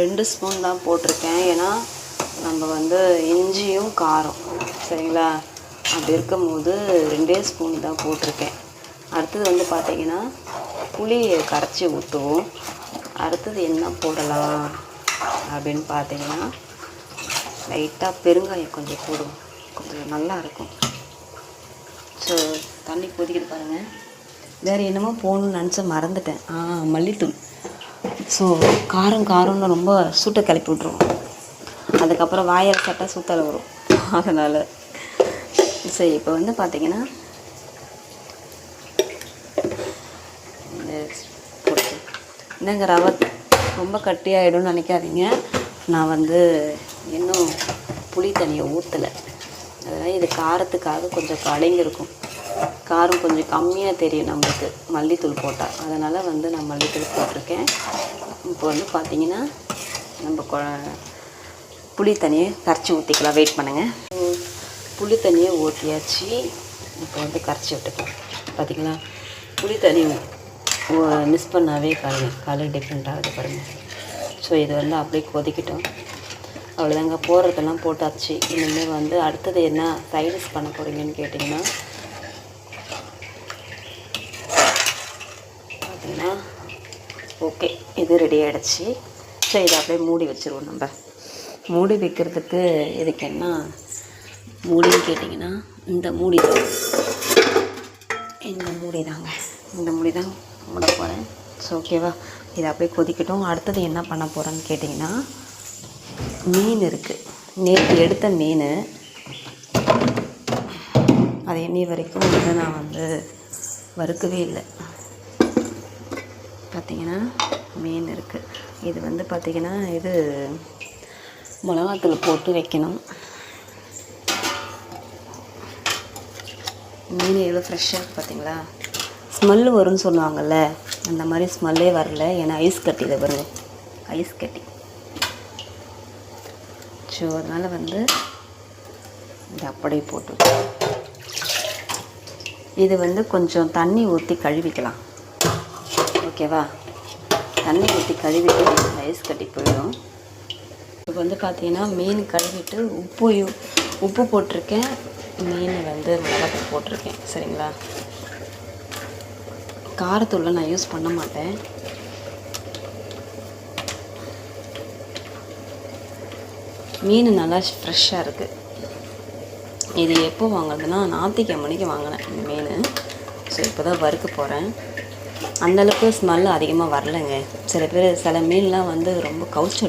2 spoon தான் போட்டிருக்கேன். ஏன்னா நம்ம வந்து இஞ்சியும் காரம் சரிங்களா, அப்படி இருக்கும்போது 2 ஸ்பூன் தான் போட்டிருக்கேன். அடுத்தது வந்து பார்த்திங்கன்னா புளியை கரைச்சி ஊற்றுவோம். அடுத்தது என்ன போடலாம் அப்படின்னு பார்த்தீங்கன்னா லைட்டாக பெருங்காயம் கொஞ்சம் போடுவோம், கொஞ்சம் நல்லாயிருக்கும். ஸோ தண்ணி கொதிக்குது பாருங்கள். வேறு என்னமோ போகணுன்னு நினச்சா மறந்துட்டேன். மல்லித்தூள். ஸோ காரம்னு ரொம்ப சூட்டை கிளப்பி விட்ருவோம். அதுக்கப்புறம் வாயில் சட்டை சூத்தலை வரும். அதனால் சரி, இப்போ வந்து பார்த்திங்கன்னா என்னங்க ரவை ரொம்ப கட்டியாகிடும்னு நினைக்காதீங்க. நான் வந்து இன்னும் புளி தண்ணியை ஊற்றலை. அதனால் இது காரத்துக்காக கொஞ்சம் கலங்கிருக்கும். காரம் கொஞ்சம் கம்மியாக தெரியும் நம்மளுக்கு மல்லித்தூள் போட்டால். அதனால் வந்து நான் மல்லித்தூள் போட்டிருக்கேன். இப்போ வந்து பார்த்திங்கன்னா நம்ம புளி தண்ணியை கரைச்சி ஊற்றிக்கலாம். வெயிட் பண்ணுங்கள். புளி தண்ணியை ஊற்றியாச்சு. இப்போ வந்து கரைச்சி விட்டுக்கலாம். பார்த்திங்களா, புளி தண்ணி மிஸ் பண்ணாவே கலர் டிஃப்ரெண்ட் ஆகுது பாருங்கள். ஸோ இது வந்து அப்படியே கொதிக்கிட்டோம். அவ்வளோதாங்க, போடுறதெல்லாம் போட்டாச்சு. இனிமேல் வந்து அடுத்தது என்ன சைடிஷ் பண்ண போகிறீங்கன்னு கேட்டிங்கன்னா பார்த்தீங்கன்னா ஓகே, இது ரெடி ஆகிடுச்சு. ஸோ இதை அப்படியே மூடி வச்சுருவோம். நம்ம மூடி வைக்கிறதுக்கு இதுக்கு என்ன மூடின்னு கேட்டிங்கன்னா இந்த மூடி தாங்க, இந்த மூடி தான் மூட போகிறேன். ஸோ ஓகேவா, இதை அப்படியே கொதிக்கட்டும். அடுத்தது என்ன பண்ண போகிறேன்னு கேட்டிங்கன்னா மீன் இருக்குது. நேற்று எடுத்த மீன், அது இன்னி வரைக்கும் வந்து நான் வந்து வறுக்கவே இல்லை. பார்த்திங்கன்னா மீன் இருக்குது. இது வந்து பார்த்திங்கன்னா இது மிளகாத்தூள் போட்டு வைக்கணும். மீன் எவ்வளோ ஃப்ரெஷ்ஷாக இருக்குது பார்த்திங்களா. ஸ்மெல்லு வரும்னு சொல்லுவாங்கள்ல, அந்த மாதிரி ஸ்மெல்லே வரல. ஏன்னா ஐஸ் கட்டி, இதை பாருங்க, ஐஸ் கட்டி. ஸோ அதனால் வந்து இது அப்படியே போட்டு இது வந்து கொஞ்சம் தண்ணி ஊற்றி கழுவிக்கலாம். ஓகேவா, தண்ணி ஊற்றி கழுவிட்டு ஐஸ் கட்டி போயிடும். இப்போ வந்து பார்த்திங்கன்னா மீன் கழுவிட்டு உப்பு போட்டிருக்கேன். மீன் வந்து மிளகாத்தூள் போட்டிருக்கேன். சரிங்களா, காரத்தூளில் நான் யூஸ் பண்ண மாட்டேன். மீன் நல்லா ஃப்ரெஷ்ஷாக இருக்குது. இது எப்போ வாங்குறதுன்னா ஞாயிற்றுக்கிழமைக்கு வாங்கினேன் இந்த மீன். ஸோ இப்போ தான் வறுக்க போகிறேன். அந்தளவுக்கு ஸ்மெல் அதிகமாக வரலைங்க. சில மீன்லாம் வந்து ரொம்ப கவுச்சு